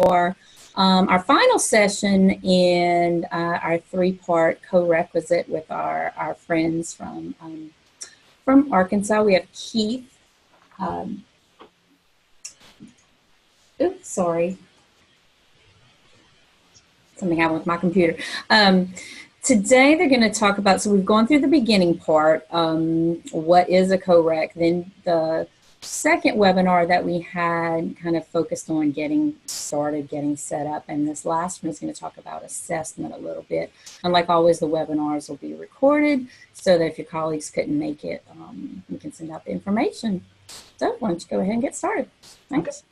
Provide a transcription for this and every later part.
for our final session in our three-part co-requisite with our friends from Arkansas. We have Keith. Oops, sorry. Something happened with my computer. Today they're going to talk about, so we've gone through the beginning part, what is a co-rec. Then the second webinar that we had kind of focused on getting started, getting set up, and this last one is going to talk about assessment a little bit. And like always, the webinars will be recorded so that if your colleagues couldn't make it, you can send out the information. So why don't you go ahead and get started. Thanks.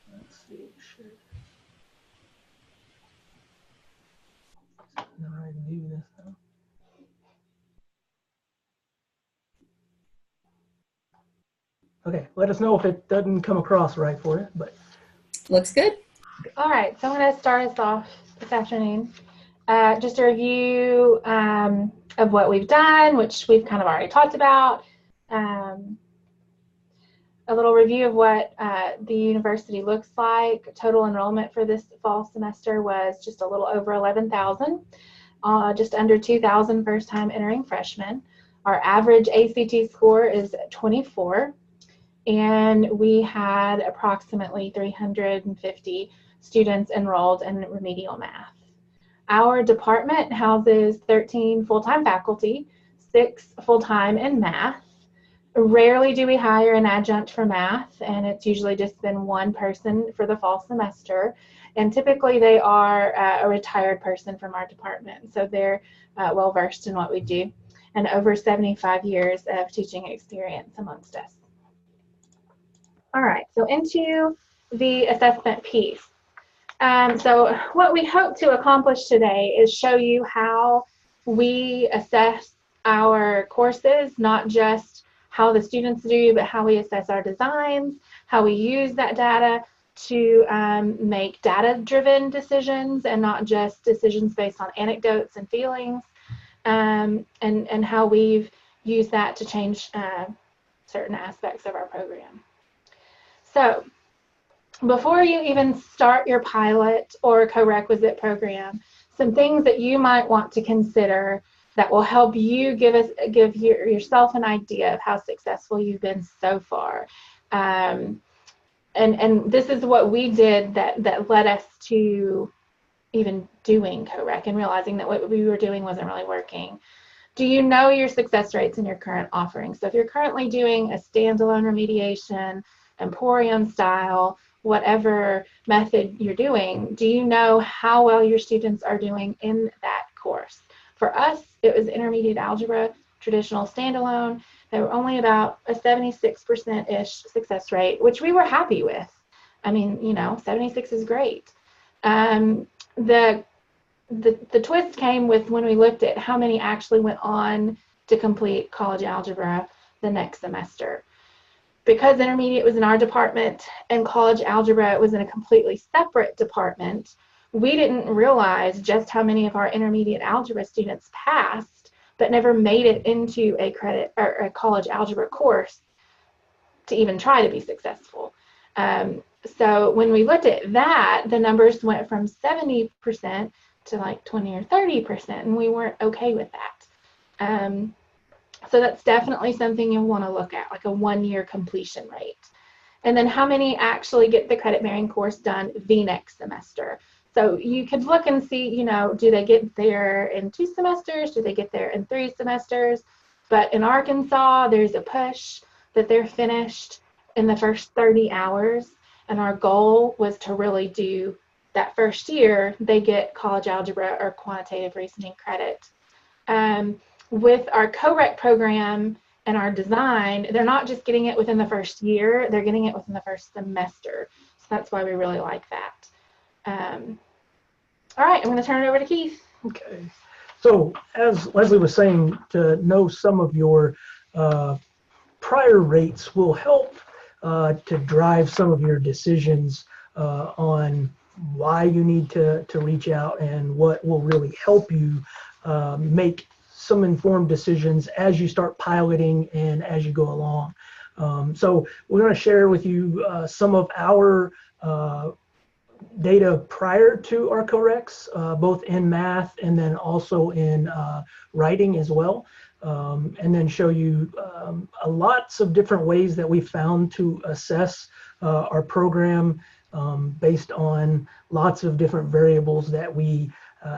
Okay. Let's see. Sure. No, I do this now. Okay, let us know if it doesn't come across right for you, but looks good. All right, so I'm going to start us off this afternoon. Just a review of what we've done, which we've kind of already talked about. A little review of what the university looks like. Total enrollment for this fall semester was just a little over 11,000, just under 2,000 first-time entering freshmen. Our average ACT score is 24. And we had approximately 350 students enrolled in remedial math. Our department houses 13 full-time faculty, 6 full-time in math. Rarely do we hire an adjunct for math, and it's usually just been one person for the fall semester. And typically they are a retired person from our department, so they're well-versed in what we do, and over 75 years of teaching experience amongst us. All right, so into the assessment piece. So what we hope to accomplish today is show you how we assess our courses, not just how the students do, but how we assess our designs, how we use that data to make data-driven decisions and not just decisions based on anecdotes and feelings, and how we've used that to change certain aspects of our program. So before you even start your pilot or co-requisite program, some things that you might want to consider that will help you give yourself an idea of how successful you've been so far. And this is what we did that led us to even doing co-rec and realizing that what we were doing wasn't really working. Do you know your success rates in your current offerings? So if you're currently doing a standalone remediation, Emporium style, whatever method you're doing, do you know how well your students are doing in that course? For us, it was intermediate algebra, traditional standalone. They were only about a 76%-ish success rate, which we were happy with. I mean, you know, 76 is great. The twist came with when we looked at how many actually went on to complete college algebra the next semester. Because intermediate was in our department and college algebra was in a completely separate department, we didn't realize just how many of our intermediate algebra students passed but never made it into a credit or a college algebra course to even try to be successful. So when we looked at that, the numbers went from 70% to like 20 or 30%, and we weren't okay with that. So that's definitely something you'll want to look at, like a 1-year completion rate. And then how many actually get the credit-bearing course done the next semester. So you could look and see, you know, do they get there in 2 semesters? Do they get there in 3 semesters? But in Arkansas, there's a push that they're finished in the first 30 hours. And our goal was to really do that first year, they get college algebra or quantitative reasoning credit. With our co-rec program and our design, they're not just getting it within the first year, they're getting it within the first semester. So that's why we really like that. All right, I'm going to turn it over to Keith. Okay. So as Leslie was saying, to know some of your prior rates will help to drive some of your decisions on why you need to reach out and what will really help you make some informed decisions as you start piloting and as you go along. So we're going to share with you some of our data prior to our Corex, both in math and then also in writing as well. And then show you lots of different ways that we found to assess our program based on lots of different variables that we,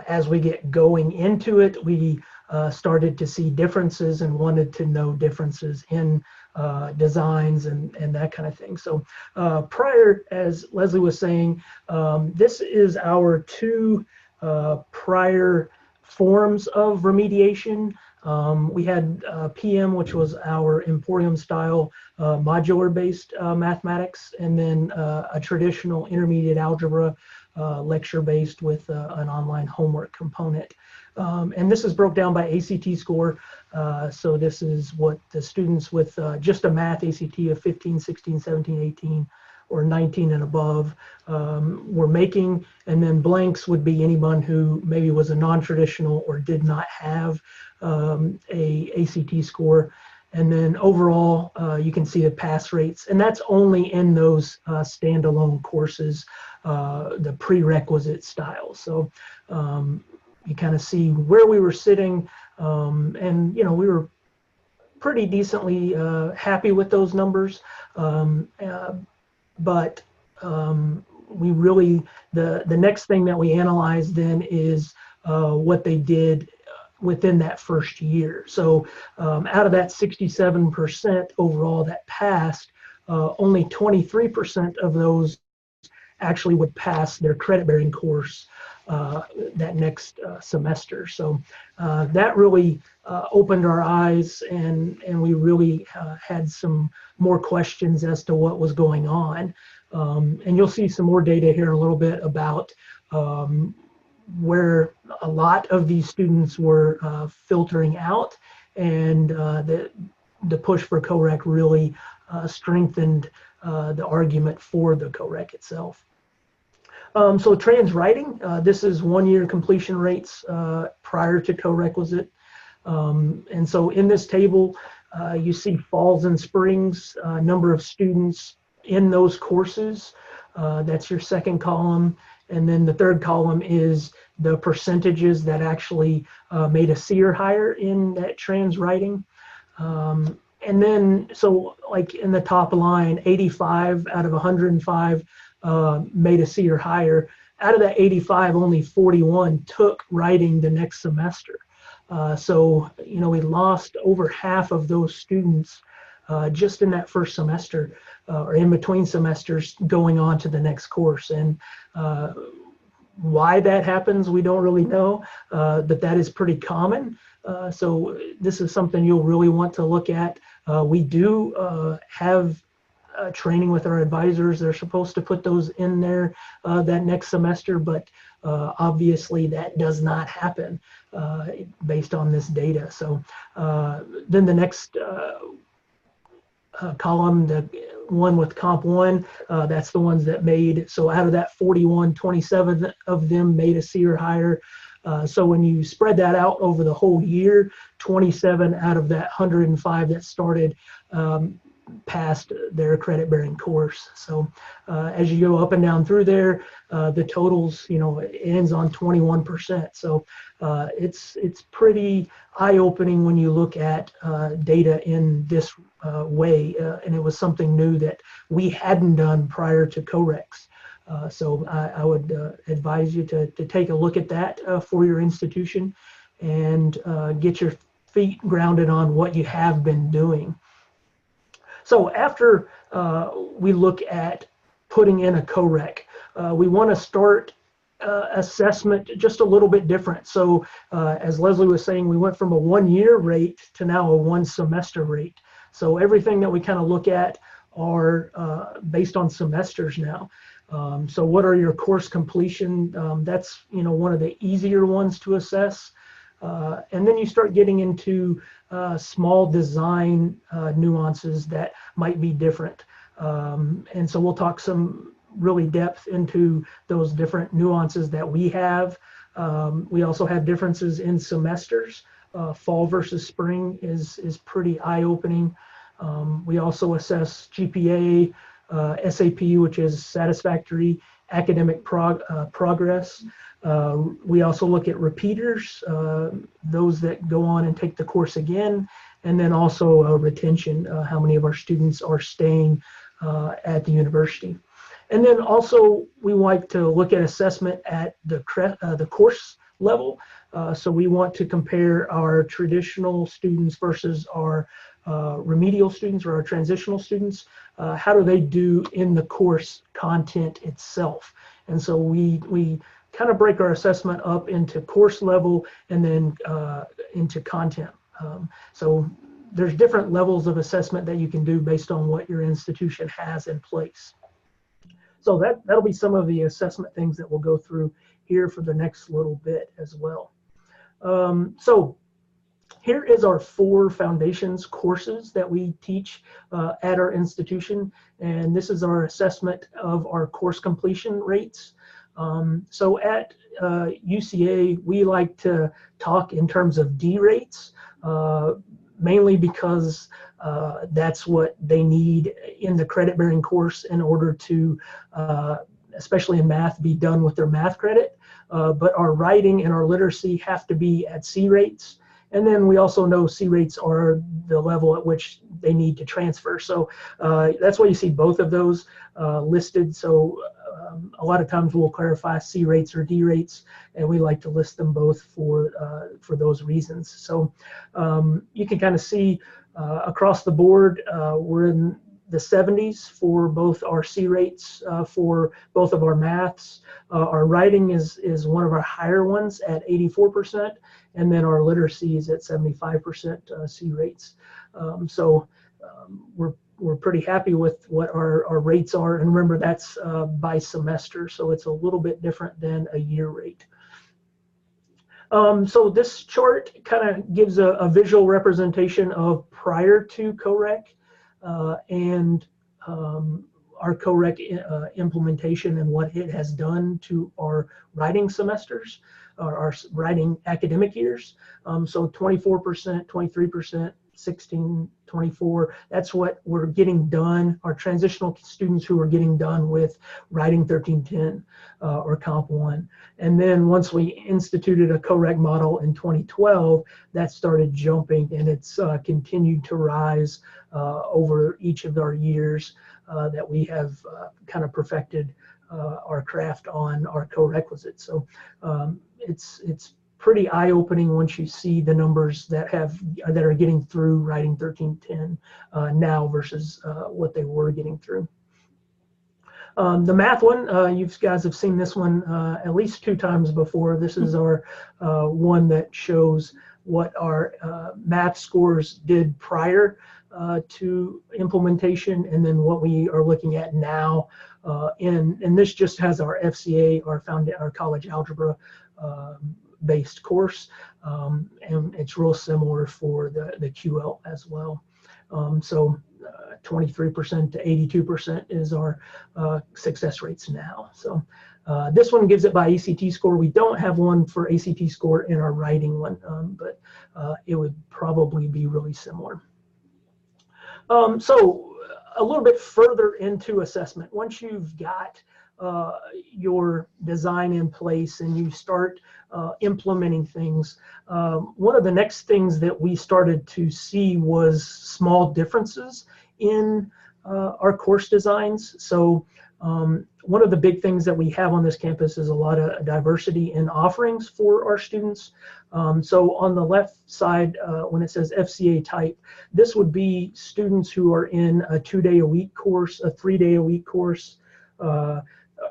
as we get going into it, we started to see differences and wanted to know differences in designs and that kind of thing. So prior, as Leslie was saying, this is our two prior forms of remediation. We had PM, which was our Emporium style modular based mathematics, and then a traditional intermediate algebra lecture based with an online homework component. And this is broke down by ACT score. So this is what the students with just a math ACT of 15, 16, 17, 18, or 19 and above were making, and then blanks would be anyone who maybe was a non-traditional or did not have a ACT score. And then overall, you can see the pass rates, and that's only in those standalone courses, the prerequisite style. So you kind of see where we were sitting, and you know, we were pretty decently happy with those numbers. But we really, the next thing that we analyzed then is what they did within that first year. So out of that 67% overall that passed, only 23% of those actually would pass their credit-bearing course that next semester. So that really opened our eyes, and we really had some more questions as to what was going on. And you'll see some more data here in a little bit about where a lot of these students were filtering out, and the push for COREC really strengthened the argument for the COREC itself. So trans writing, this is 1 year completion rates prior to co-requisite. And so in this table, you see falls and springs, number of students in those courses. That's your second column. And then the third column is the percentages that actually made a C or higher in that trans writing. And then, so like in the top line, 85 out of 105 made a C or higher. Out of that 85, only 41 took writing the next semester. So, you know, we lost over half of those students just in that first semester or in between semesters going on to the next course. And why that happens, we don't really know, but that is pretty common. So this is something you'll really want to look at. We do have training with our advisors. They're supposed to put those in there that next semester, but obviously that does not happen based on this data. So then the next column, the one with comp one, that's the ones that made, so out of that 41, 27 of them made a C or higher. So when you spread that out over the whole year, 27 out of that 105 that started passed their credit-bearing course. So as you go up and down through there, the totals, you know, it ends on 21%. So it's pretty eye-opening when you look at data in this way, and it was something new that we hadn't done prior to COREX. So I would advise you to take a look at that for your institution and get your feet grounded on what you have been doing. So after we look at putting in a COREC, we want to start assessment just a little bit different. So as Leslie was saying, we went from a 1 year rate to now a 1 semester rate. So everything that we kind of look at are based on semesters now. So what are your course completion? That's, you know, one of the easier ones to assess. And then you start getting into small design nuances that might be different. And so we'll talk some really depth into those different nuances that we have. We also have differences in semesters. Fall versus spring is pretty eye-opening. We also assess GPA, SAP, which is satisfactory, academic progress. We also look at repeaters, those that go on and take the course again, and then also retention, how many of our students are staying at the university. And then also we like to look at assessment at the course level. So we want to compare our traditional students versus our remedial students or our transitional students. How do they do in the course content itself? And so we kind of break our assessment up into course level and then into content. So there's different levels of assessment that you can do based on what your institution has in place. So that'll be some of the assessment things that we'll go through here for the next little bit as well. So here is our 4 foundations courses that we teach at our institution, and this is our assessment of our course completion rates. So at UCA, we like to talk in terms of D rates, mainly because that's what they need in the credit-bearing course in order to, especially in math, be done with their math credit. But our writing and our literacy have to be at C rates. And then we also know C rates are the level at which they need to transfer. So that's why you see both of those listed. So a lot of times we'll clarify C rates or D rates, and we like to list them both for those reasons. So you can kind of see across the board, we're in the 70s for both our C rates for both of our maths. Our writing is one of our higher ones at 84%, and then our literacy is at 75% C rates. So we're pretty happy with what our rates are, and remember that's by semester, so it's a little bit different than a year rate. So this chart kind of gives a visual representation of prior to COREC and our COREC implementation and what it has done to our writing semesters, our writing academic years. So 24%, 23%, 16, 24, that's what we're getting done, our transitional students who are getting done with Writing 1310 or Comp 1. And then once we instituted a COREC model in 2012, that started jumping, and it's continued to rise over each of our years that we have kind of perfected our craft on our co-requisites. So it's pretty eye-opening once you see the numbers that are getting through Writing 1310 now versus what they were getting through. The math one, you guys have seen this one at least 2 times before. This is our one that shows what our math scores did prior to implementation, and then what we are looking at now. And this just has our FCA, our college algebra based course, and it's real similar for the QL as well. So 23% to 82% is our success rates now. So this one gives it by ACT score. We don't have one for ACT score in our writing one, but it would probably be really similar. So a little bit further into assessment, once you've got your design in place and you start implementing things, one of the next things that we started to see was small differences in our course designs. So one of the big things that we have on this campus is a lot of diversity in offerings for our students. So on the left side, when it says FCA type, this would be students who are in a 2-day-a-week course, a 3-day-a-week course.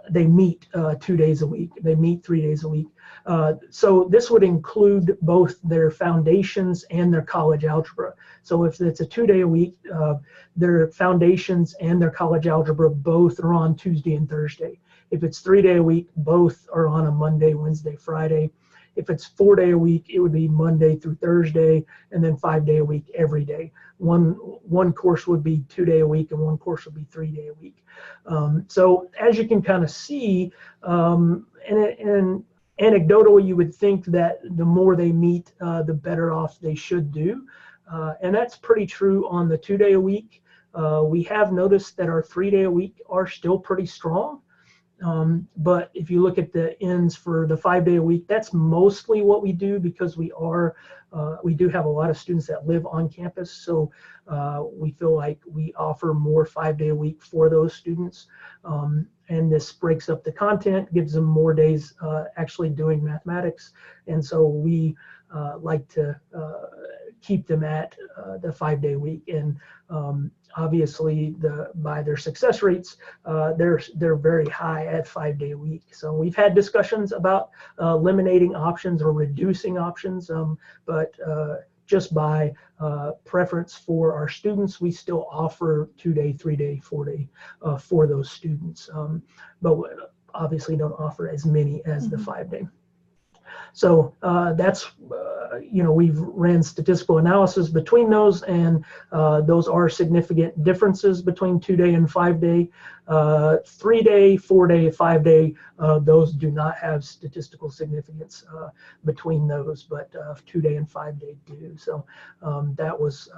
They meet 2 days a week. They meet 3 days a week. So this would include both their foundations and their college algebra. So if it's a 2-day-a-week, their foundations and their college algebra both are on Tuesday and Thursday. If it's 3-day-a-week, both are on a Monday, Wednesday, Friday. If it's 4-day-a-week, it would be Monday through Thursday, and then 5-day-a-week every day. One course would be 2-day-a-week, and one course would be 3-day-a-week. So as you can kind of see, and anecdotally, you would think that the more they meet, the better off they should do. And that's pretty true on the 2-day-a-week. We have noticed that our 3-day-a-week are still pretty strong. But if you look at the ends for the 5-day a week, that's mostly what we do, because we do have a lot of students that live on campus. So we feel like we offer more 5-day a week for those students. And this breaks up the content, gives them more days actually doing mathematics. And so we like to keep them at the 5-day week. And obviously, by their success rates, they're very high at 5-day a week. So we've had discussions about eliminating options or reducing options, but just by preference for our students, we still offer 2-day, 3-day, 4-day for those students. But we obviously don't offer as many as the 5-day. So that's, we've ran statistical analysis between those, and those are significant differences between 2-day and 5-day. 3-day, 4-day, 5-day, those do not have statistical significance between those, but 2-day and 5-day do. So that was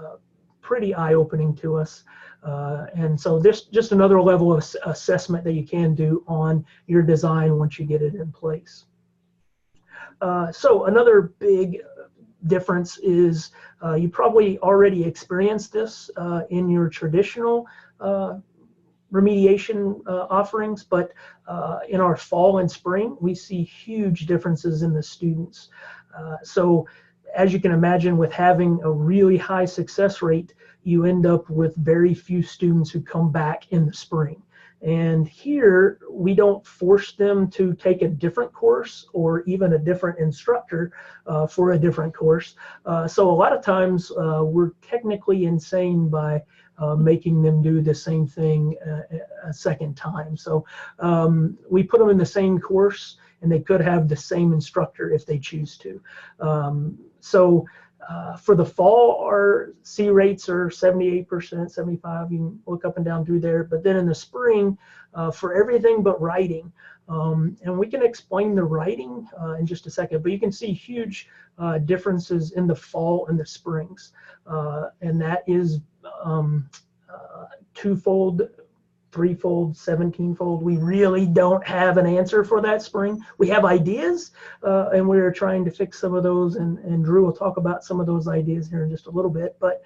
pretty eye-opening to us. And so this just another level of assessment that you can do on your design once you get it in place. So another big difference is you probably already experienced this in your traditional remediation offerings, but in our fall and spring, we see huge differences in the students. So as you can imagine, with having a really high success rate, you end up with very few students who come back in the spring. And here, we don't force them to take a different course or even a different instructor for a different course. So a lot of times, we're technically insane by making them do the same thing a second time. So we put them in the same course, and they could have the same instructor if they choose to. For the fall, our C rates are 78%, 75%. You can look up and down through there. But then in the spring, for everything but writing, and we can explain the writing in just a second, but you can see huge differences in the fall and the springs. And that is twofold, threefold, 17-fold. We really don't have an answer for that spring. We have ideas, and we're trying to fix some of those, and Drew will talk about some of those ideas here in just a little bit, but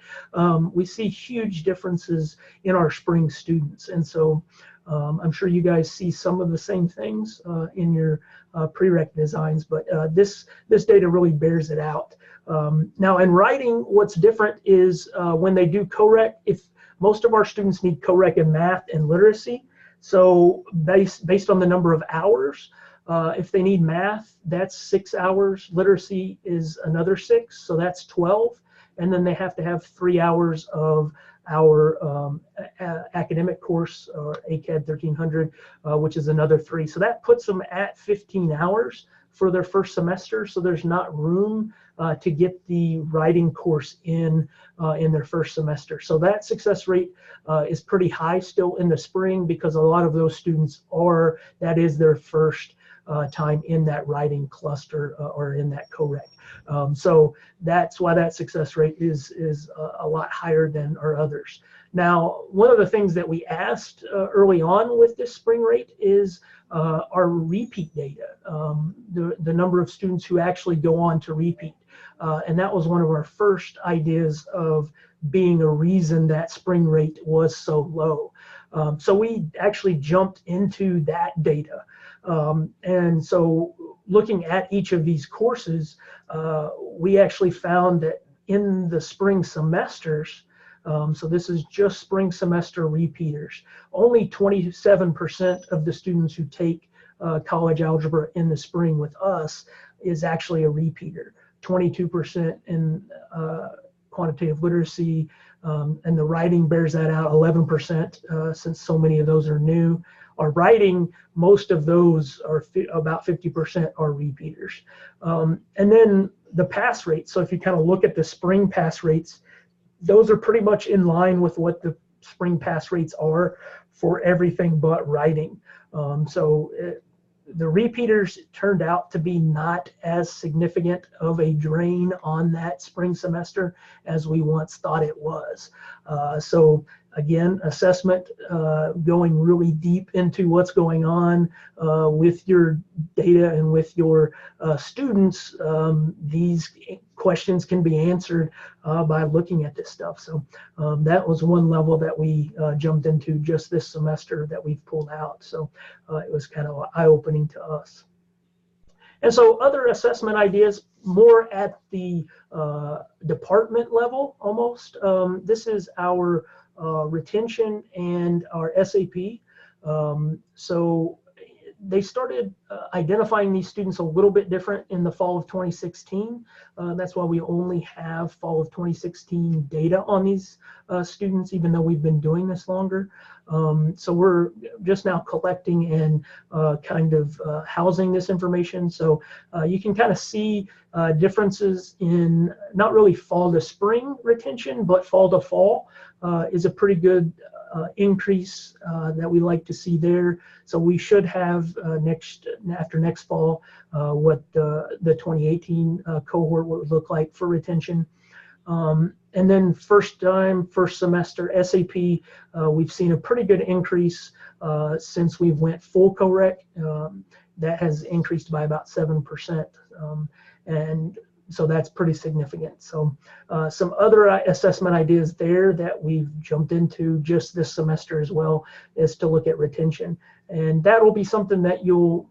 we see huge differences in our spring students. And so I'm sure you guys see some of the same things in your prereq designs, but this data really bears it out. Now in writing, what's different is when they do Coreq, if most of our students need Coreq in math and literacy. So based on the number of hours, if they need math, that's 6 hours. Literacy is another 6, so that's 12. And then they have to have 3 hours of our academic course, or ACAD 1300, which is another 3. So that puts them at 15 hours for their first semester. So there's not room to get the writing course in their first semester. So that success rate is pretty high still in the spring, because a lot of those students that is their first time in that writing cluster or in that Coreq. So that's why that success rate is a lot higher than our others. Now, one of the things that we asked early on with this spring rate is our repeat data, the number of students who actually go on to repeat. And that was one of our first ideas of being a reason that spring rate was so low. So we actually jumped into that data. And so looking at each of these courses, we actually found that in the spring semesters, so this is just spring semester repeaters, only 27% of the students who take college algebra in the spring with us is actually a repeater. 22% in quantitative literacy, and the writing bears that out, 11%, since so many of those are new. Our writing, most of those are about 50% are repeaters. And then the pass rate. So if you kind of look at the spring pass rates, those are pretty much in line with what the spring pass rates are for everything but writing. The repeaters turned out to be not as significant of a drain on that spring semester as we once thought it was. Again, assessment, going really deep into what's going on with your data and with your students. These questions can be answered by looking at this stuff. So that was one level that we jumped into just this semester that we've pulled out. So it was kind of eye-opening to us. And so other assessment ideas, more at the department level almost. This is our retention and our SAP. So they started identifying these students a little bit different in the fall of 2016. That's why we only have fall of 2016 data on these students, even though we've been doing this longer. So we're just now collecting and kind of housing this information. So you can kind of see differences in not really fall to spring retention, but fall to fall is a pretty good increase that we like to see there. So we should have after next fall what the 2018 cohort would look like for retention. And then first semester SAP, we've seen a pretty good increase since we went full COREC. That has increased by about 7%. And so that's pretty significant. So some other assessment ideas there that we've jumped into just this semester as well is to look at retention. And that will be something that you'll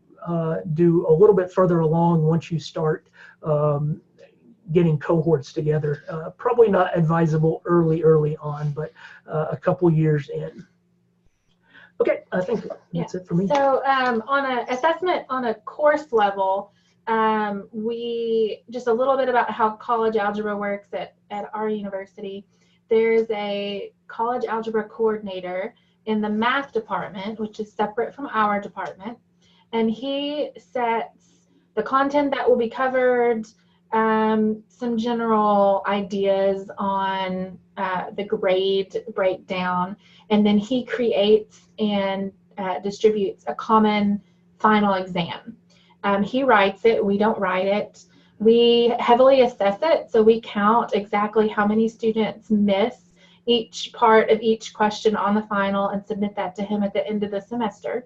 do a little bit further along once you start getting cohorts together. Probably not advisable early on, but a couple years in. Okay, I think that's it for me. So on an assessment on a course level, we just a little bit about how college algebra works at our university. There's a college algebra coordinator in the math department, which is separate from our department, and he sets the content that will be covered, some general ideas on the grade breakdown, and then he creates and distributes a common final exam. He writes it, we don't write it. We heavily assess it, so we count exactly how many students miss each part of each question on the final and submit that to him at the end of the semester.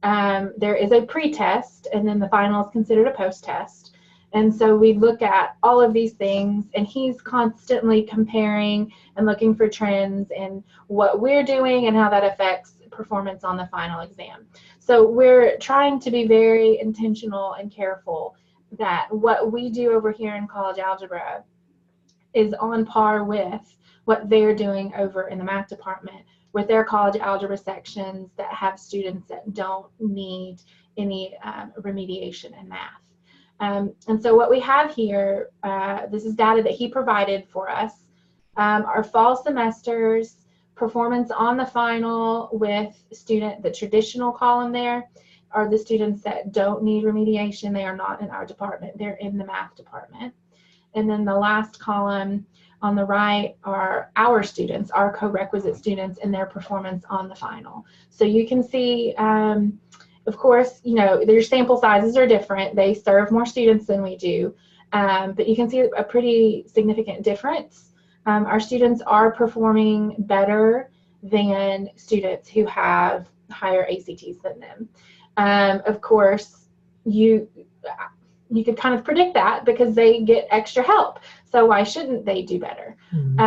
There is a pre-test, and then the final is considered a post-test. And so we look at all of these things, and he's constantly comparing and looking for trends in what we're doing and how that affects performance on the final exam. So we're trying to be very intentional and careful that what we do over here in college algebra is on par with what they're doing over in the math department with their college algebra sections that have students that don't need any remediation in math. And so what we have here, this is data that he provided for us. Our fall semesters performance on the final with the traditional column there are the students that don't need remediation. They are not in our department. They're in the math department. And then the last column on the right are our students, our co-requisite students, and their performance on the final. So you can see, of course, you know, their sample sizes are different. They serve more students than we do, but you can see a pretty significant difference. Our students are performing better than students who have higher ACTs than them. Of course, you could kind of predict that because they get extra help. So why shouldn't they do better? Mm-hmm.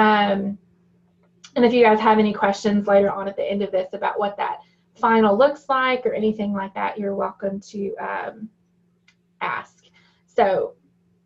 And if you guys have any questions later on at the end of this about what that final looks like or anything like that, you're welcome to ask. So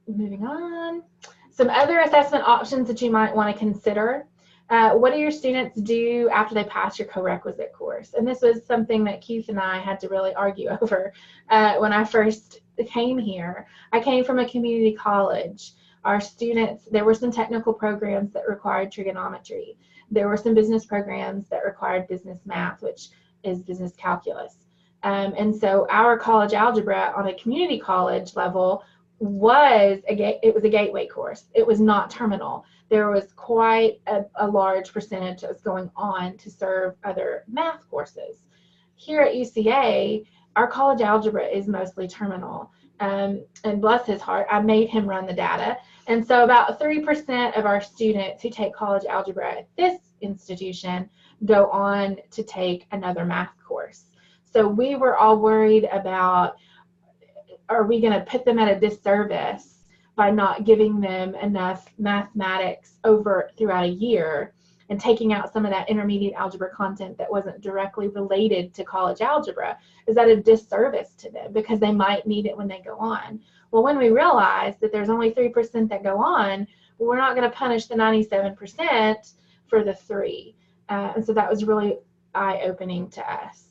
moving on. Some other assessment options that you might want to consider. What do your students do after they pass your co-requisite course? And this was something that Keith and I had to really argue over when I first came here. I came from a community college. Our students, there were some technical programs that required trigonometry. There were some business programs that required business math, which is business calculus. And so our college algebra on a community college level was a gateway course. It was not terminal. There was quite a large percentage that was going on to serve other math courses. Here at UCA, our college algebra is mostly terminal. And bless his heart, I made him run the data. And so about 3% of our students who take college algebra at this institution go on to take another math course. So we were all worried about, are we going to put them at a disservice by not giving them enough mathematics over throughout a year and taking out some of that intermediate algebra content that wasn't directly related to college algebra? Is that a disservice to them because they might need it when they go on? Well, when we realized that there's only 3% that go on, we're not going to punish the 97% for the 3. And so that was really eye-opening to us.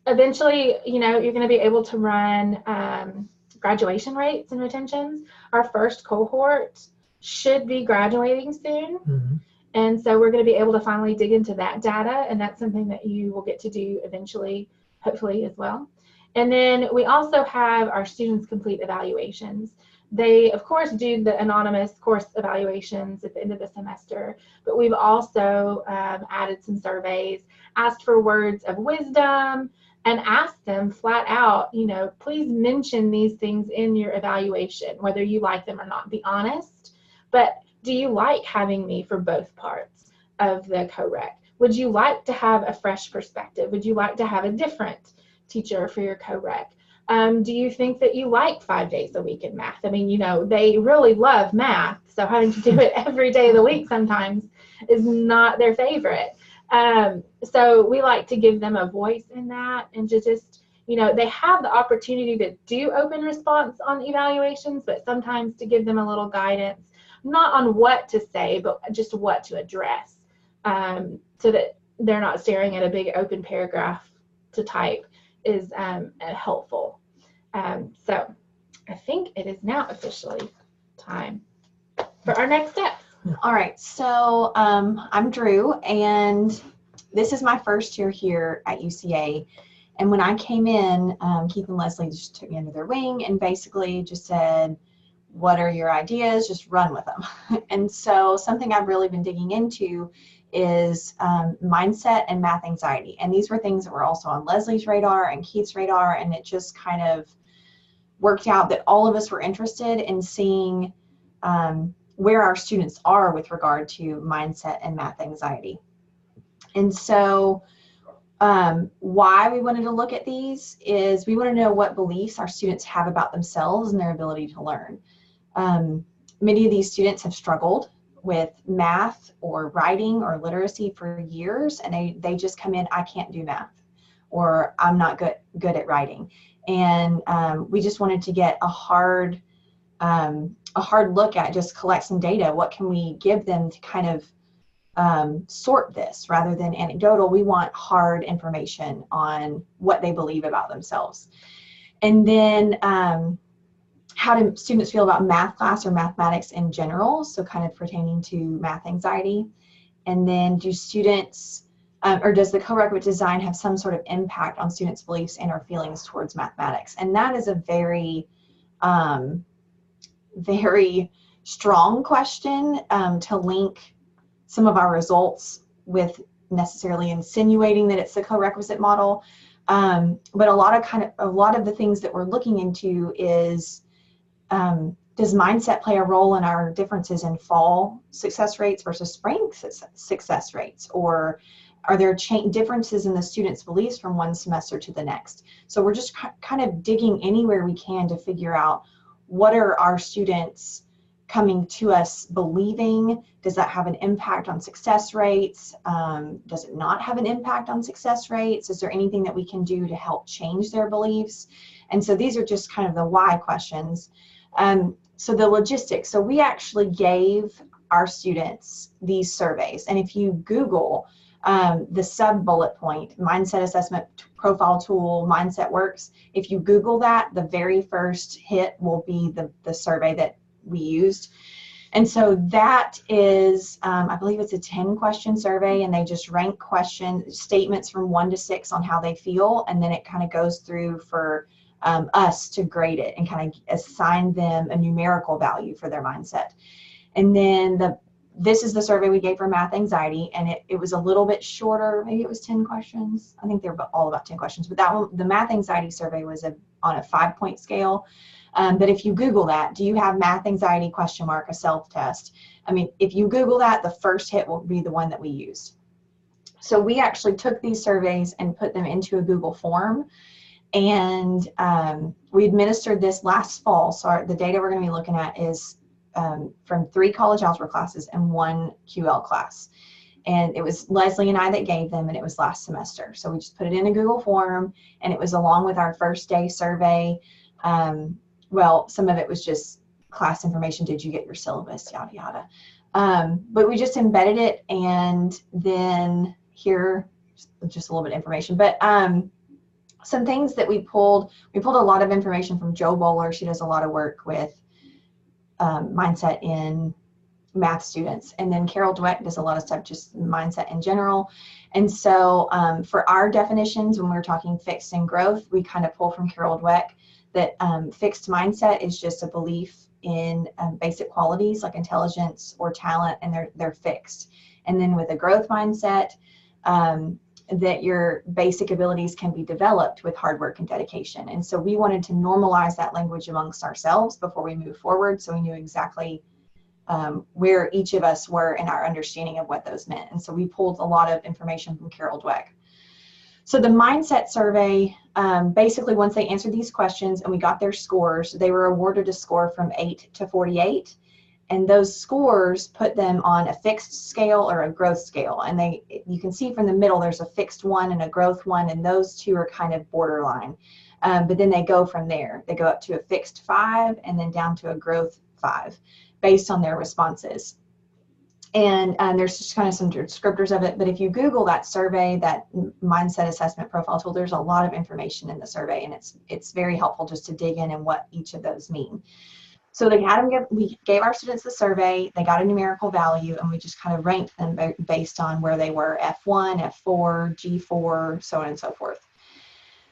Eventually, you know, you're going to be able to run graduation rates and retentions. Our first cohort should be graduating soon. Mm-hmm. And so we're going to be able to finally dig into that data, and that's something that you will get to do eventually, hopefully, as well. And then we also have our students complete evaluations. They, of course, do the anonymous course evaluations at the end of the semester, but we've also added some surveys, asked for words of wisdom, and asked them flat out, you know, please mention these things in your evaluation, whether you like them or not. Be honest, but do you like having me for both parts of the co-rec? Would you like to have a fresh perspective? Would you like to have a different teacher for your co-rec? Do you think that you like 5 days a week in math? I mean, you know, they really love math, so having to do it every day of the week sometimes is not their favorite. So we like to give them a voice in that, and to just, you know, they have the opportunity to do open response on evaluations, but sometimes to give them a little guidance, not on what to say, but just what to address, so that they're not staring at a big open paragraph to type is helpful. So I think it is now officially time for our next step. All right, so I'm Drew, and this is my first year here at UCA. And when I came in, Keith and Leslie just took me under their wing and basically just said, what are your ideas? Just run with them. And so something I've really been digging into is mindset and math anxiety. And these were things that were also on Leslie's radar and Keith's radar, and it just kind of worked out that all of us were interested in seeing where our students are with regard to mindset and math anxiety. And so why we wanted to look at these is we want to know what beliefs our students have about themselves and their ability to learn. Many of these students have struggled with math or writing or literacy for years, and they just come in, I can't do math, or I'm not good at writing. And we just wanted to get a hard look at, just collect some data. What can we give them to kind of sort this rather than anecdotal? We want hard information on what they believe about themselves. And then how do students feel about math class or mathematics in general, so kind of pertaining to math anxiety. And then do students, or does the co-requisite design have some sort of impact on students' beliefs and or feelings towards mathematics? And that is a very, very strong question to link some of our results with necessarily insinuating that it's the co-requisite model. But a lot of the things that we're looking into is, does mindset play a role in our differences in fall success rates versus spring success rates? Or are there differences in the students' beliefs from one semester to the next? So we're just kind of digging anywhere we can to figure out, what are our students coming to us believing? Does that have an impact on success rates? Does it not have an impact on success rates? Is there anything that we can do to help change their beliefs? And so these are just kind of the why questions. So the logistics. So we actually gave our students these surveys. And if you Google the sub bullet point, mindset assessment profile tool, mindset works, if you Google that, the very first hit will be the survey that we used. And so that is, I believe it's a 10-question survey, and they just rank statements from 1 to 6 on how they feel, and then it kind of goes through for us to grade it and kind of assign them a numerical value for their mindset. And then this is the survey we gave for math anxiety, and it was a little bit shorter. Maybe it was 10 questions. I think they're all about 10 questions, but that one, the math anxiety survey, was on a 5-point scale. But if you Google that, do you have math anxiety ? A self-test. I mean, if you Google that, the first hit will be the one that we used. So we actually took these surveys and put them into a Google form. And we administered this last fall. So the data we're going to be looking at is from 3 college algebra classes and 1 QL class. And it was Leslie and I that gave them, and it was last semester. So we just put it in a Google form, and it was along with our first day survey. Well, some of it was just class information. Did you get your syllabus? Yada, yada. But we just embedded it, and then here, just a little bit of information. But some things that we pulled a lot of information from Jo Bowler. She does a lot of work with mindset in math students. And then Carol Dweck does a lot of stuff, just mindset in general. And so for our definitions, when we're talking fixed and growth, we kind of pull from Carol Dweck that fixed mindset is just a belief in basic qualities like intelligence or talent, and they're fixed. And then with a growth mindset, that your basic abilities can be developed with hard work and dedication. And so we wanted to normalize that language amongst ourselves before we move forward, so we knew exactly where each of us were in our understanding of what those meant. And so we pulled a lot of information from Carol Dweck. So the mindset survey, basically once they answered these questions and we got their scores, they were awarded a score from 8 to 48. And those scores put them on a fixed scale or a growth scale. And you can see from the middle, there's a fixed one and a growth one, and those two are kind of borderline. But then they go from there. They go up to a fixed 5 and then down to a growth 5 based on their responses. And there's just kind of some descriptors of it. But if you Google that survey, that mindset assessment profile tool, there's a lot of information in the survey, and it's very helpful just to dig in and what each of those mean. So we gave our students the survey, they got a numerical value, and we just kind of ranked them based on where they were, F1, F4, G4, so on and so forth.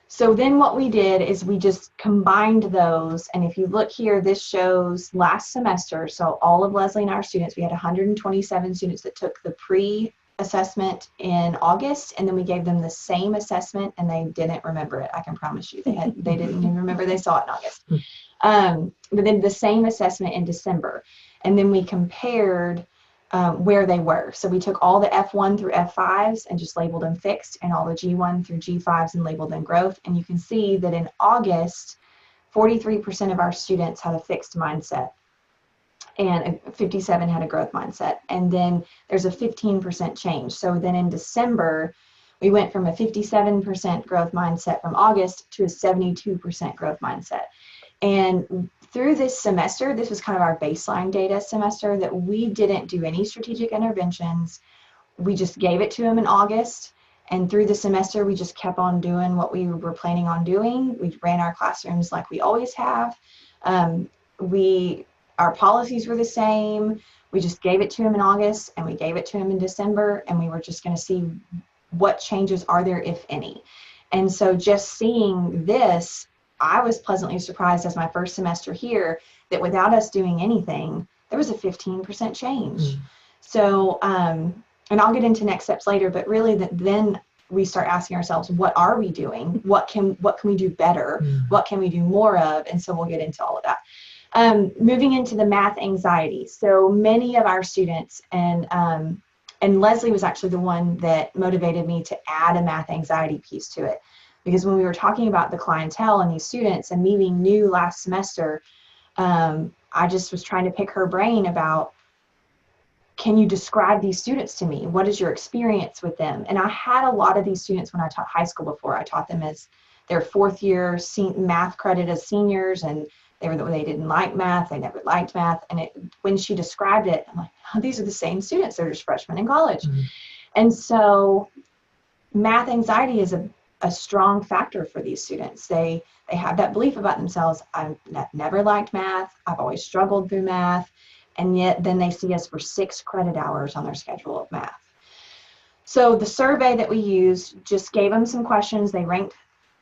So then what we did is we just combined those, and if you look here, this shows last semester, so all of Leslie and our students, we had 127 students that took the pre-assessment in August, and then we gave them the same assessment, and they didn't remember it, I can promise you. They didn't even remember they saw it in August. But then the same assessment in December. And then we compared where they were. So we took all the F1 through F5s and just labeled them fixed, and all the G1 through G5s and labeled them growth. And you can see that in August, 43% of our students had a fixed mindset, and 57 had a growth mindset. And then there's a 15% change. So then in December, we went from a 57% growth mindset from August to a 72% growth mindset. And through this semester, this was kind of our baseline data semester, that we didn't do any strategic interventions. We just gave it to them in August. And through the semester, we just kept on doing what we were planning on doing. We ran our classrooms like we always have. Our policies were the same. We just gave it to them in August, and we gave it to them in December, and we were just going to see what changes are there, if any. And so just seeing this, I was pleasantly surprised as my first semester here that without us doing anything, there was a 15% change. So, and I'll get into next steps later, but really then we start asking ourselves, what are we doing? What can we do better? What can we do more of? And so we'll get into all of that. Moving into the math anxiety. So many of our students, and Leslie was actually the one that motivated me to add a math anxiety piece to it. Because when we were talking about the clientele and these students, and me being new last semester, I just was trying to pick her brain about, can you describe these students to me? What is your experience with them? And I had a lot of these students when I taught high school before. I taught them as their 4th year math credit as seniors, and they didn't like math, they never liked math. And when she described it, I'm like, oh, these are the same students, they're just freshmen in college. And so math anxiety is a strong factor for these students. They have that belief about themselves. I've never liked math. I've always struggled through math. And yet then they see us for 6 credit hours on their schedule of math. So the survey that we used just gave them some questions. They ranked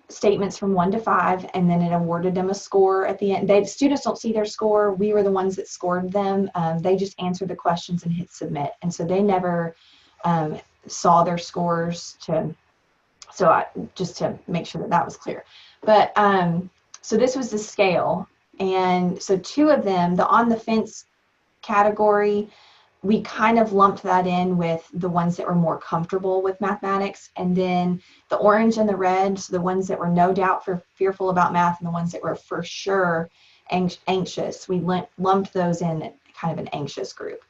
statements from 1 to 5, and then it awarded them a score at the end. Students don't see their score. We were the ones that scored them. They just answered the questions and hit submit. And so they never saw their scores just to make sure that was clear. But So this was the scale. And so two of them, the on the fence category, we kind of lumped that in with the ones that were more comfortable with mathematics. And then the orange and the red, so the ones that were no doubt fearful about math and the ones that were for sure anxious, we lumped those in kind of an anxious group.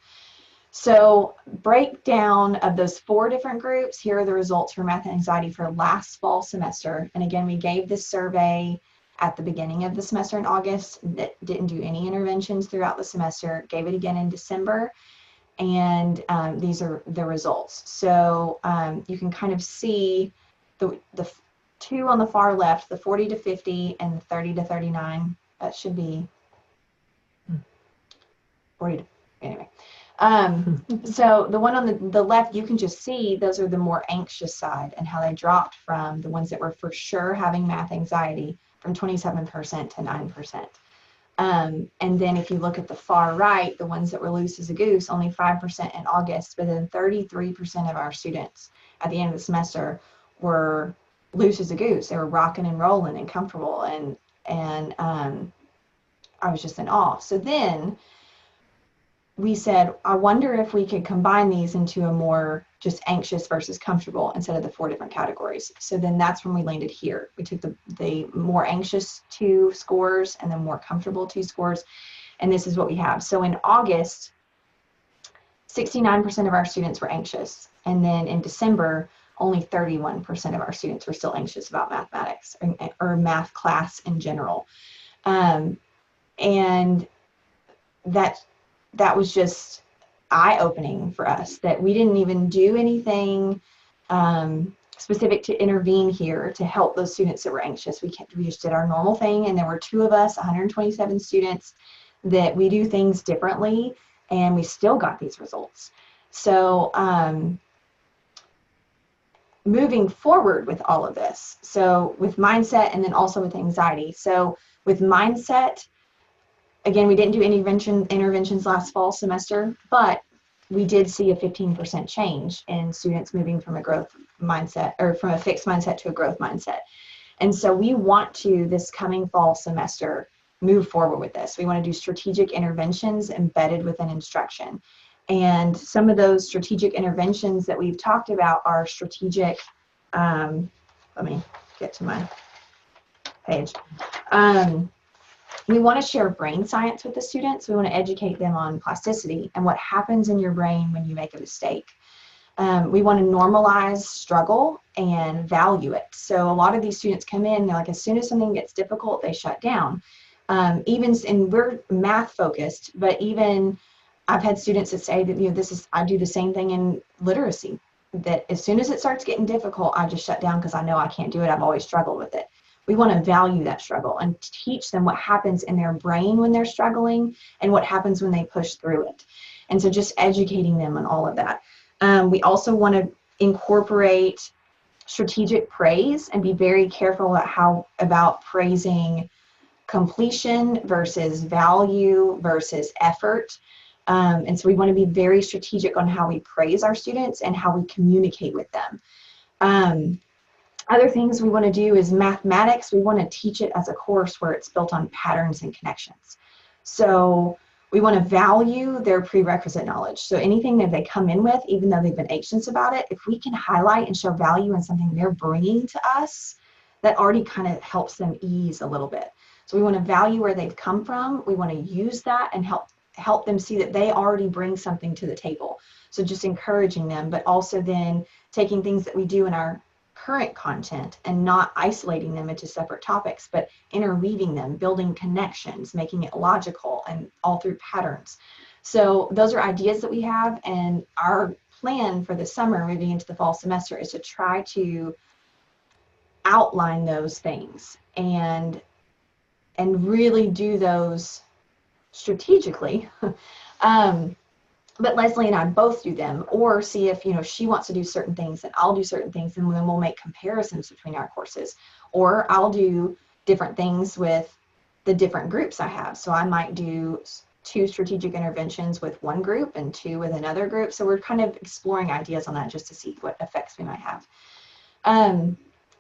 So breakdown of those 4 different groups, here are the results for math and anxiety for last fall semester. And again, we gave this survey at the beginning of the semester in August, that didn't do any interventions throughout the semester, gave it again in December. And these are the results. So you can kind of see the 2 on the far left, the 40 to 50 and the 30 to 39. That should be 40 to, anyway. So the one on the left, you can just see those are the more anxious side and how they dropped from the ones that were for sure having math anxiety from 27% to 9%. And then if you look at the far right, the ones that were loose as a goose, only 5% in August, but then 33% of our students at the end of the semester were loose as a goose. They were rocking and rolling and comfortable, and I was just in awe. So then we said, I wonder if we could combine these into a more just anxious versus comfortable instead of the 4 different categories. So then that's when we landed here. We took the more anxious 2 scores and the more comfortable 2 scores. And this is what we have. So in August, 69% of our students were anxious. And then in December, only 31% of our students were still anxious about mathematics or math class in general. And that was just eye-opening for us, that we didn't even do anything specific to intervene here to help those students that were anxious. We just did our normal thing, and there were 2 of us, 127 students, that we do things differently, and we still got these results. So moving forward with all of this, so with mindset and then also with anxiety. So with mindset, again, we didn't do any interventions last fall semester, but we did see a 15% change in students moving from a growth mindset, or from a fixed mindset to a growth mindset. And so we want to, this coming fall semester, move forward with this. We want to do strategic interventions embedded within instruction. And some of those strategic interventions that we've talked about are strategic, let me get to my page. We want to share brain science with the students. We want to educate them on plasticity and what happens in your brain when you make a mistake. We want to normalize struggle and value it. So a lot of these students come in, they're like, as soon as something gets difficult, they shut down. And we're math focused, but even I've had students that say that, I do the same thing in literacy, that as soon as it starts getting difficult, I just shut down because I know I can't do it. I've always struggled with it. We want to value that struggle and teach them what happens in their brain when they're struggling and what happens when they push through it. And so just educating them on all of that. We also want to incorporate strategic praise and be very careful about praising completion versus value versus effort. And so we want to be very strategic on how we praise our students and how we communicate with them. Other things we want to do is mathematics. We want to teach it as a course where it's built on patterns and connections. So we want to value their prerequisite knowledge. So anything that they come in with, even though they've been anxious about it, if we can highlight and show value in something they're bringing to us, that already kind of helps them ease a little bit. So we want to value where they've come from. We want to use that and help them see that they already bring something to the table. So just encouraging them, but also then taking things that we do in our current content and not isolating them into separate topics, but interweaving them, building connections, making it logical and all through patterns. So those are ideas that we have, and our plan for the summer moving into the fall semester is to try to outline those things and really do those strategically. But Leslie and I both do them, or see if she wants to do certain things and I'll do certain things, and then we'll make comparisons between our courses. Or I'll do different things with the different groups I have. So I might do 2 strategic interventions with one group and 2 with another group. So we're kind of exploring ideas on that just to see what effects we might have.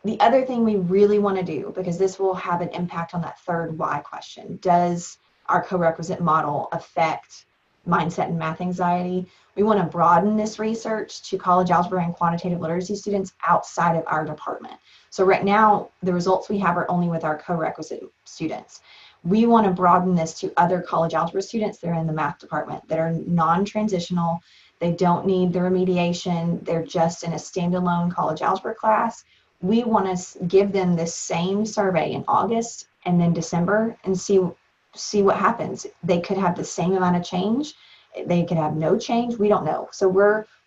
The other thing we really want to do, because this will have an impact on that third why question, does our co-requisite model affect mindset and math anxiety? We want to broaden this research to college algebra and quantitative literacy students outside of our department. So right now, the results we have are only with our co-requisite students. We want to broaden this to other college algebra students that are in the math department that are non-transitional. They don't need the remediation. They're just in a standalone college algebra class. We want to give them this same survey in August and then December and see what happens. They could have the same amount of change. They could have no change. We don't know. So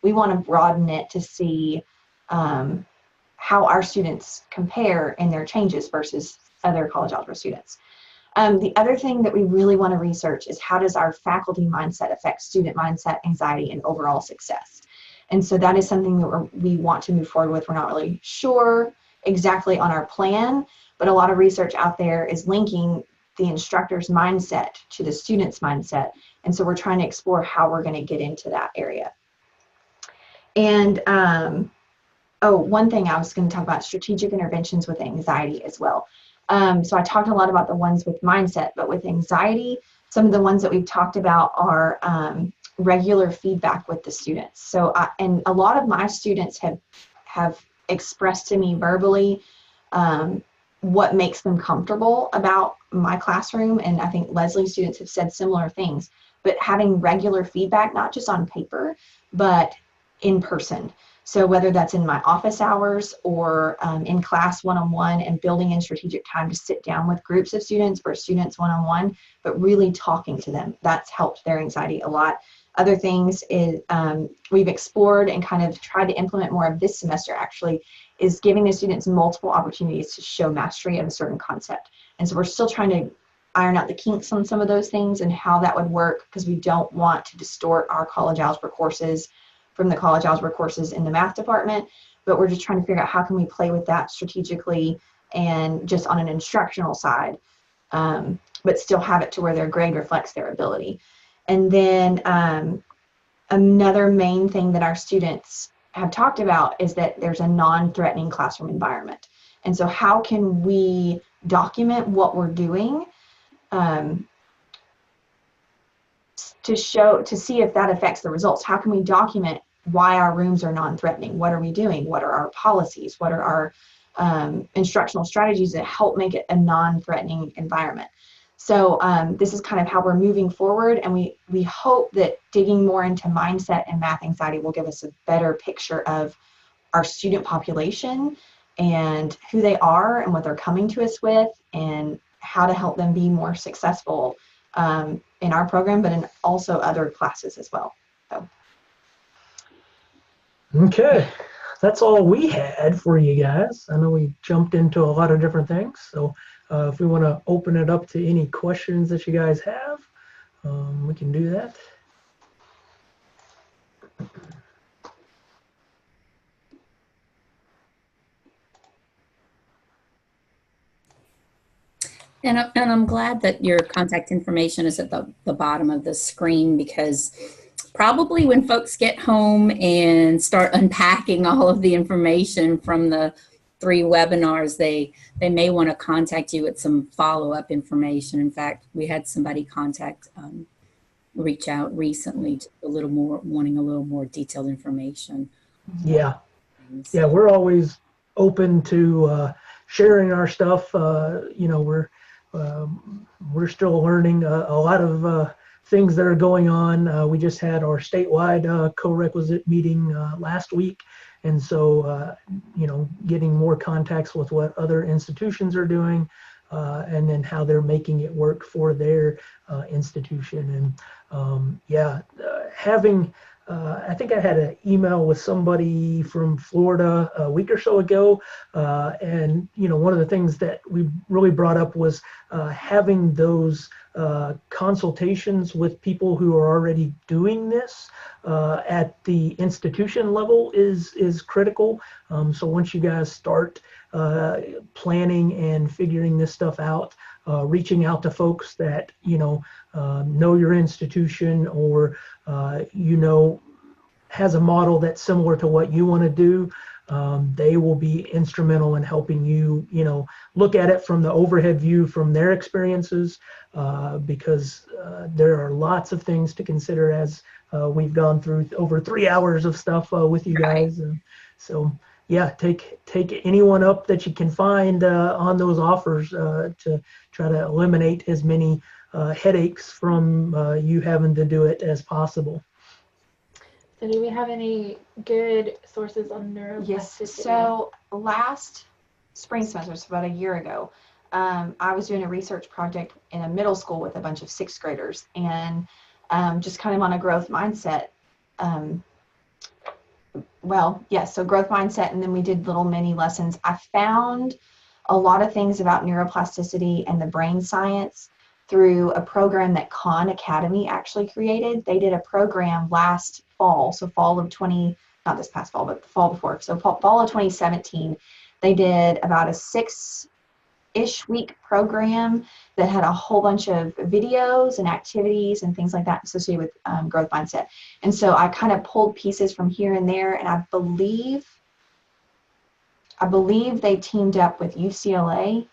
we want to broaden it to see how our students compare in their changes versus other college algebra students. The other thing that we really want to research is how does our faculty mindset affect student mindset, anxiety, and overall success? And so that is something that we want to move forward with. We're not really sure exactly on our plan, but a lot of research out there is linking the instructor's mindset to the student's mindset. And so we're trying to explore how we're going to get into that area. And one thing I was going to talk about, strategic interventions with anxiety as well. So I talked a lot about the ones with mindset, but with anxiety, some of the ones that we've talked about are regular feedback with the students. So, and a lot of my students have expressed to me verbally what makes them comfortable about my classroom. And I think Leslie's students have said similar things, but having regular feedback, not just on paper, but in person. So whether that's in my office hours or in class one-on-one, and building in strategic time to sit down with groups of students or students one-on-one, but really talking to them, that's helped their anxiety a lot. Other things is we've explored and kind of tried to implement more of this semester actually is giving the students multiple opportunities to show mastery of a certain concept. And so we're still trying to iron out the kinks on some of those things and how that would work, because we don't want to distort our college algebra courses from the college algebra courses in the math department, but we're just trying to figure out how can we play with that strategically and just on an instructional side, but still have it to where their grade reflects their ability. And then another main thing that our students have talked about is that there's a non-threatening classroom environment. And so how can we document what we're doing to see if that affects the results? How can we document why our rooms are non-threatening? What are we doing? What are our policies? What are our instructional strategies that help make it a non-threatening environment? So this is kind of how we're moving forward, and we hope that digging more into mindset and math anxiety will give us a better picture of our student population and who they are and what they're coming to us with, and how to help them be more successful in our program, but in also other classes as well. So. Okay, that's all we had for you guys. I know we jumped into a lot of different things, so if we want to open it up to any questions that you guys have, we can do that. And I'm glad that your contact information is at the bottom of the screen, because probably when folks get home and start unpacking all of the information from the 3 webinars, they may want to contact you with some follow-up information. In fact, we had somebody reach out recently to wanting a little more detailed information. Yeah, we're always open to sharing our stuff. You know, we're still learning a lot of things that are going on. We just had our statewide co-requisite meeting last week. And so, you know, getting more contacts with what other institutions are doing and then how they're making it work for their institution. And having, I think I had an email with somebody from Florida a week or so ago. And, you know, one of the things that we really brought up was having those consultations with people who are already doing this at the institution level is critical. So once you guys start planning and figuring this stuff out, reaching out to folks that, you know your institution or, has a model that's similar to what you want to do, They will be instrumental in helping you, look at it from the overhead view from their experiences, because there are lots of things to consider as we've gone through over 3 hours of stuff with you guys. So yeah, take anyone up that you can find on those offers to try to eliminate as many headaches from you having to do it as possible. So do we have any good sources on neuroplasticity? Yes. So last spring semester, so about a year ago, I was doing a research project in a middle school with a bunch of 6th graders, and just kind of on a growth mindset. So growth mindset, and then we did little mini lessons. I found a lot of things about neuroplasticity and the brain science through a program that Khan Academy actually created. They did a program last fall, so fall of not this past fall, but the fall before, so fall of 2017. They did about a 6-ish week program that had a whole bunch of videos and activities and things like that associated with growth mindset. And so I kind of pulled pieces from here and there, and I believe they teamed up with UCLA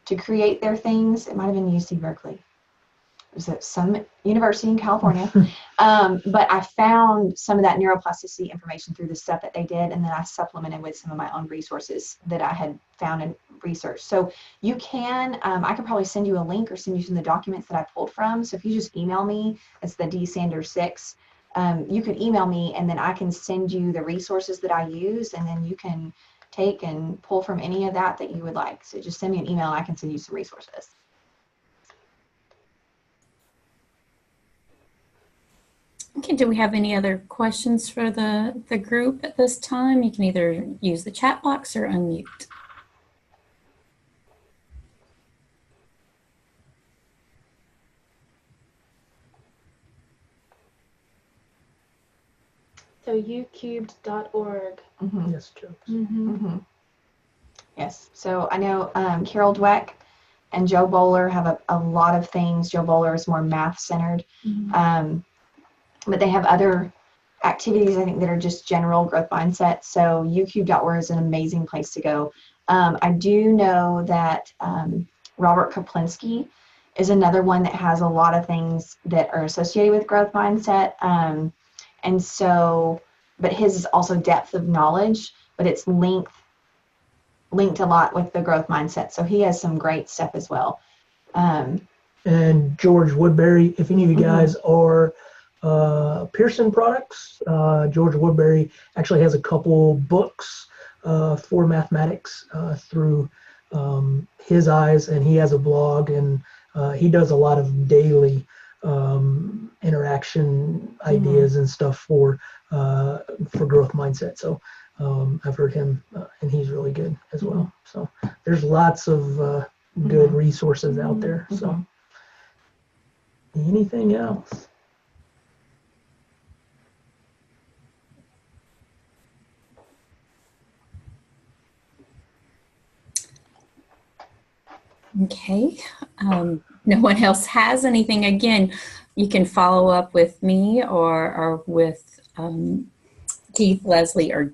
to create their things. It might have been UC Berkeley. It was at some university in California. But I found some of that neuroplasticity information through the stuff that they did, and then I supplemented with some of my own resources that I had found and researched. So you can, I could probably send you a link or send you some of the documents that I pulled from. So if you just email me, it's the dsanders6, you could email me, and then I can send you the resources that I use, and then you can take and pull from any of that you would like. So just send me an email and I can send you some resources. Okay, do we have any other questions for the group at this time? You can either use the chat box or unmute. So ucubed.org. Mm-hmm. Yes, Joe. Mm-hmm. Mm-hmm. Yes. So I know Carol Dweck and Joe Bowler have a lot of things. Joe Bowler is more math centered, but they have other activities, I think, that are just general growth mindset. So ucube.org is an amazing place to go. I do know that Robert Kaplinski is another one that has a lot of things that are associated with growth mindset. And so, but his is also depth of knowledge, but it's linked a lot with the growth mindset. So he has some great stuff as well. And George Woodbury, if any of you guys are Pearson products, George Woodbury actually has a couple books for mathematics through his eyes, and he has a blog, and he does a lot of daily interaction ideas and stuff for growth mindset. So I've heard him, and he's really good as well. So there's lots of good resources out there. So anything else? Okay, no one else has anything. Again, you can follow up with me or with Keith, Leslie, or